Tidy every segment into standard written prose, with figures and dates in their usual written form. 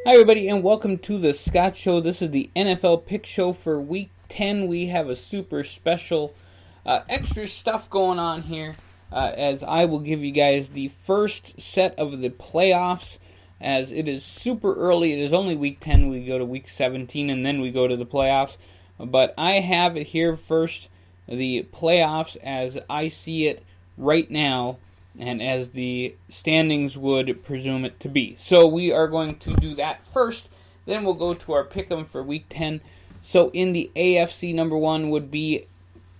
Hi, everybody, and welcome to the Scott Show. This is the NFL Pick Show for Week 10. We have a super special extra stuff going on here, as I will give you guys the first set of the playoffs, as it is super early. It is only Week 10. We go to Week 17, and then we go to the playoffs. But I have it here first, the playoffs as I see it right now, and as the standings would presume it to be. So we are going to do that first, then we'll go to our pick'em for Week 10. So in the AFC, number 1 would be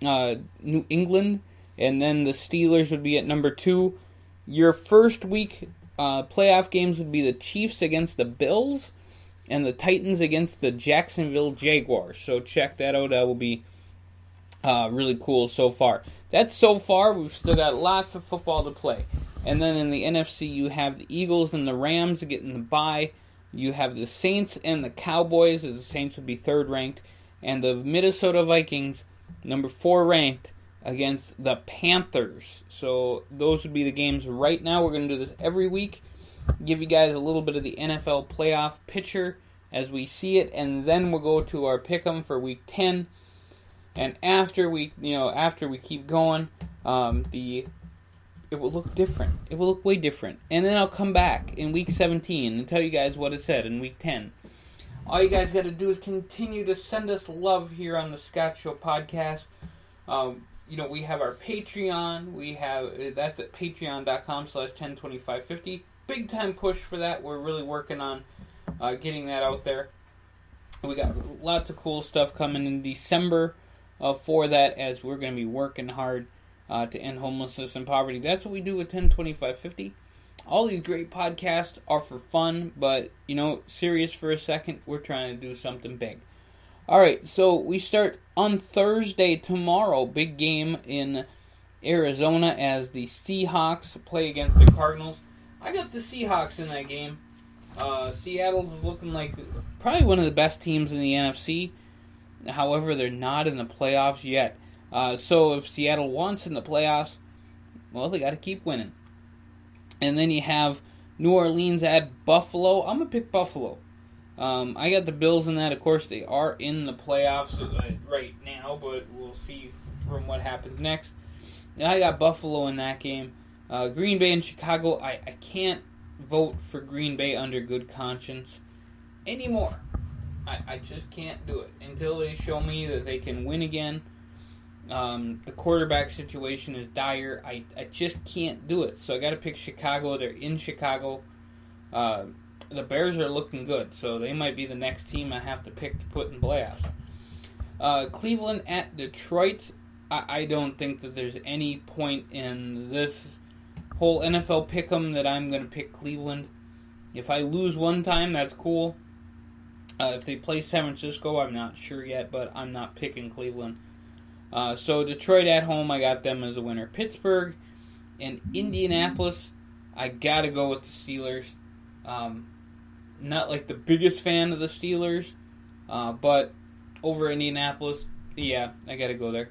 New England, and then the Steelers would be at number 2. Your first week playoff games would be the Chiefs against the Bills, and the Titans against the Jacksonville Jaguars. So check that out, that will be really cool so far. That's so far. We've still got lots of football to play. And then in the NFC, you have the Eagles and the Rams getting the bye. You have the Saints and the Cowboys, as the Saints would be third ranked. And the Minnesota Vikings, number 4 ranked, against the Panthers. So those would be the games right now. We're going to do this every week. Give you guys a little bit of the NFL playoff picture as we see it. And then we'll go to our pick'em for Week 10. And after we keep going, it will look different. It will look way different. And then I'll come back in Week 17 and tell you guys what it said in Week 10. All you guys got to do is continue to send us love here on the Scott Show podcast. We have our Patreon. That's at patreon.com/102550. Big time push for that. We're really working on getting that out there. We got lots of cool stuff coming in December. For that, as we're going to be working hard to end homelessness and poverty. That's what we do with 102550. All these great podcasts are for fun, but, serious for a second, we're trying to do something big. Alright, so we start on Thursday tomorrow. Big game in Arizona as the Seahawks play against the Cardinals. I got the Seahawks in that game. Seattle's looking like probably one of the best teams in the NFC. However, they're not in the playoffs yet. So if Seattle wants in the playoffs, well, they got to keep winning. And then you have New Orleans at Buffalo. I'm going to pick Buffalo. I got the Bills in that. Of course, they are in the playoffs right now, but we'll see from what happens next. I got Buffalo in that game. Green Bay and Chicago, I can't vote for Green Bay under good conscience anymore. I just can't do it until they show me that they can win again. The quarterback situation is dire. I just can't do it. So I got to pick Chicago. They're in Chicago. The Bears are looking good, so they might be the next team I have to pick to put in playoffs. Cleveland at Detroit. I don't think that there's any point in this whole NFL pick'em that I'm going to pick Cleveland. If I lose one time, that's cool. If they play San Francisco, I'm not sure yet, but I'm not picking Cleveland. So Detroit at home, I got them as a winner. Pittsburgh and Indianapolis, I got to go with the Steelers. Not like the biggest fan of the Steelers, but over Indianapolis, yeah, I got to go there.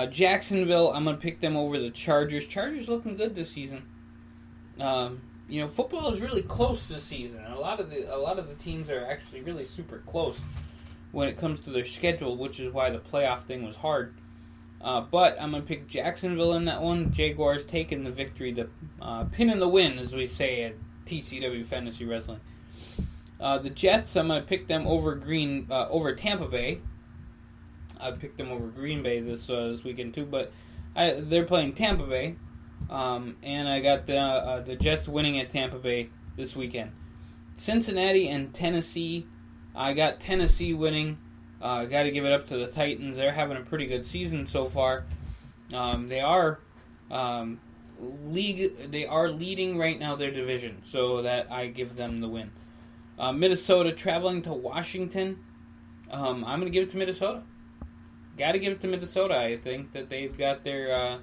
Jacksonville, I'm going to pick them over the Chargers. Chargers looking good this season. Football is really close this season. A lot of the teams are actually really super close when it comes to their schedule, which is why the playoff thing was hard. But I'm going to pick Jacksonville in that one. Jaguars taking the victory, the pin in the win, as we say at TCW Fantasy Wrestling. The Jets, I'm going to pick them over Tampa Bay. I picked them over Green Bay this weekend too, but they're playing Tampa Bay. And I got the Jets winning at Tampa Bay this weekend. Cincinnati and Tennessee. I got Tennessee winning. Got to give it up to the Titans. They're having a pretty good season so far. They are leading right now their division, so that I give them the win. Minnesota traveling to Washington. I'm going to give it to Minnesota. Got to give it to Minnesota. I think that they've got their,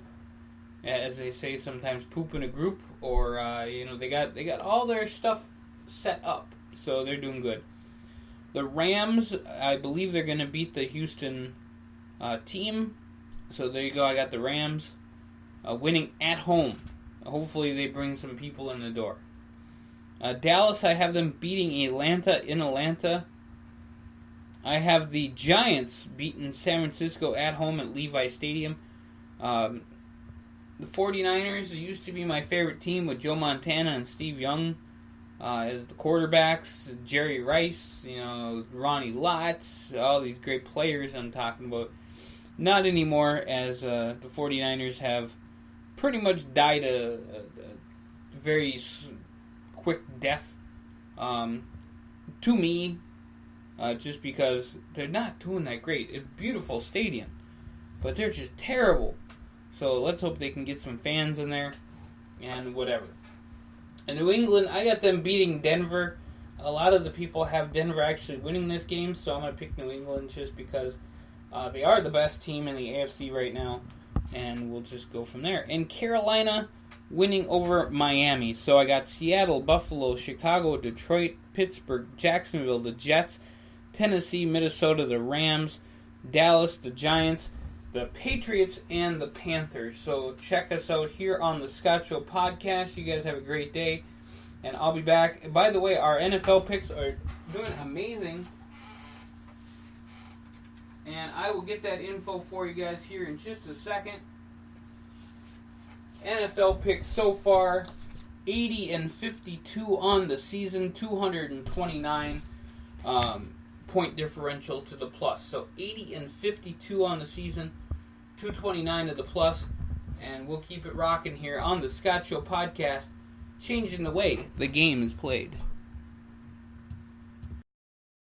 as they say sometimes, poop in a group, or they got all their stuff set up, so they're doing good. The Rams, I believe they're going to beat the Houston team, so there you go. I got the Rams winning at home. Hopefully they bring some people in the door. Dallas, I have them beating Atlanta in Atlanta. I have the Giants beating San Francisco at home at Levi Stadium. The 49ers used to be my favorite team with Joe Montana and Steve Young as the quarterbacks. Jerry Rice, Ronnie Lott, all these great players I'm talking about. Not anymore, as the 49ers have pretty much died a very quick death to me, just because they're not doing that great. It's a beautiful stadium, but they're just terrible. So let's hope they can get some fans in there and whatever. In New England, I got them beating Denver. A lot of the people have Denver actually winning this game, so I'm going to pick New England just because they are the best team in the AFC right now, and we'll just go from there. In Carolina, winning over Miami. So I got Seattle, Buffalo, Chicago, Detroit, Pittsburgh, Jacksonville, the Jets, Tennessee, Minnesota, the Rams, Dallas, the Giants, the Patriots, and the Panthers. So check us out here on the Scott Show podcast. You guys have a great day, and I'll be back. By the way, our NFL picks are doing amazing, and I will get that info for you guys here in just a second. NFL picks so far, 80-52 on the season, 229 point differential to the plus. So 80-52 on the season, 229 to the plus, and we'll keep it rocking here on the Scott Show podcast, changing the way the game is played.